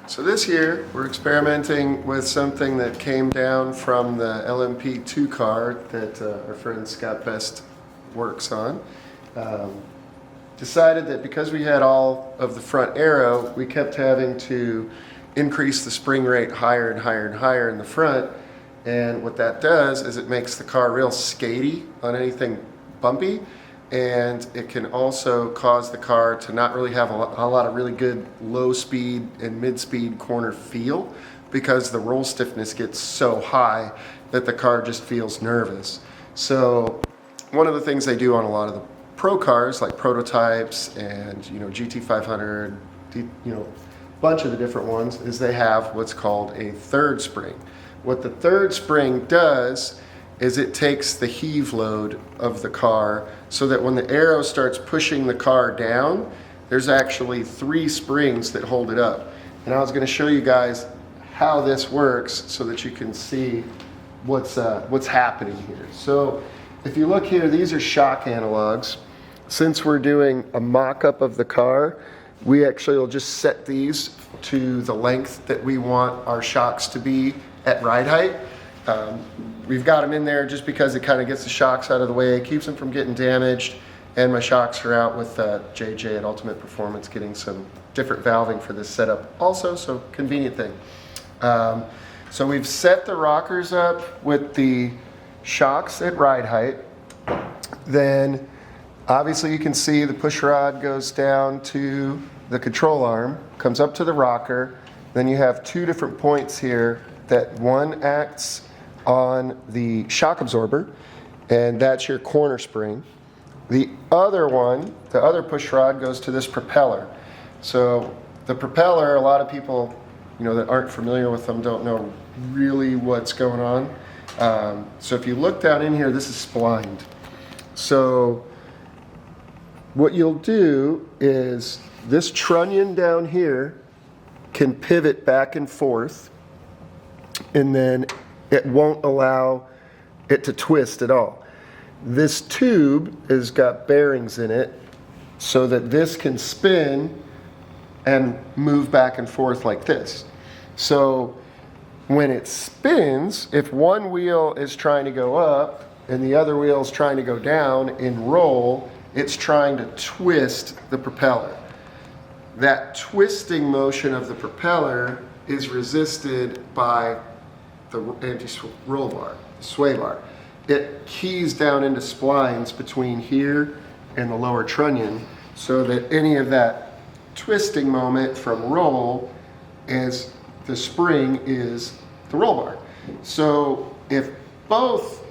So this year, we're experimenting with something that came down from the LMP2 car that our friend Scott Best works on. Decided that because we had all of the front aero, we kept having to increase the spring rate higher and higher and higher in the front. And what that does is it makes the car real skatey on anything bumpy. And it can also cause the car to not really have a lot of really good low speed and mid speed corner feel, because the roll stiffness gets so high that the car just feels nervous. So one of the things they do on a lot of the pro cars, like prototypes and GT500, bunch of the different ones, is they have what's called a third spring. What the third spring does is it takes the heave load of the car, so that when the aero starts pushing the car down, there's actually 3 springs that hold it up. And I was going to show you guys how this works so that you can see what's happening here. So if you look here, these are shock analogs. Since we're doing a mock-up of the car, we actually will just set these to the length that we want our shocks to be at ride height. We've got them in there just because it kind of gets the shocks out of the way, keeps them from getting damaged, and my shocks are out with JJ at Ultimate Performance getting some different valving for this setup also, so convenient thing. So we've set the rockers up with the shocks at ride height. Then obviously you can see the push rod goes down to the control arm, comes up to the rocker. Then you have 2 different points here that one acts on the shock absorber, and that's your corner spring. The other one, the other push rod, goes to this propeller. So the propeller, a lot of people that aren't familiar with them don't know really what's going on. So if you look down in here, this is splined. So what you'll do is this trunnion down here can pivot back and forth, and then it won't allow it to twist at all. This tube has got bearings in it so that this can spin and move back and forth like this. So when it spins, if one wheel is trying to go up and the other wheel is trying to go down in roll, it's trying to twist the propeller. That twisting motion of the propeller is resisted by the anti-roll bar, the sway bar. It keys down into splines between here and the lower trunnion, so that any of that twisting moment from roll is the spring is the roll bar. So if both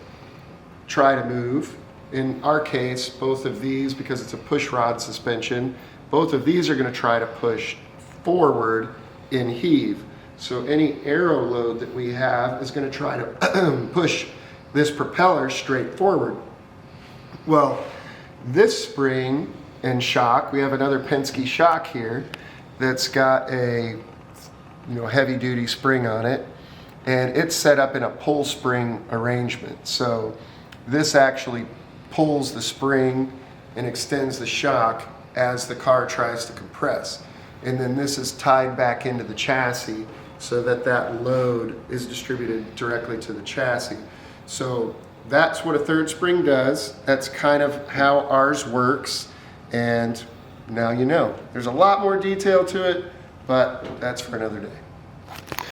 try to move, in our case, both of these, because it's a push rod suspension, both of these are going to try to push forward in heave. So any aero load that we have is going to try to push this propeller straight forward. Well, this spring and shock, we have another Penske shock here that's got a heavy duty spring on it, and it's set up in a pull spring arrangement. So this actually pulls the spring and extends the shock as the car tries to compress. And then this is tied back into the chassis so that that load is distributed directly to the chassis. So that's what a third spring does. That's kind of how ours works. And now you know. There's a lot more detail to it, but that's for another day.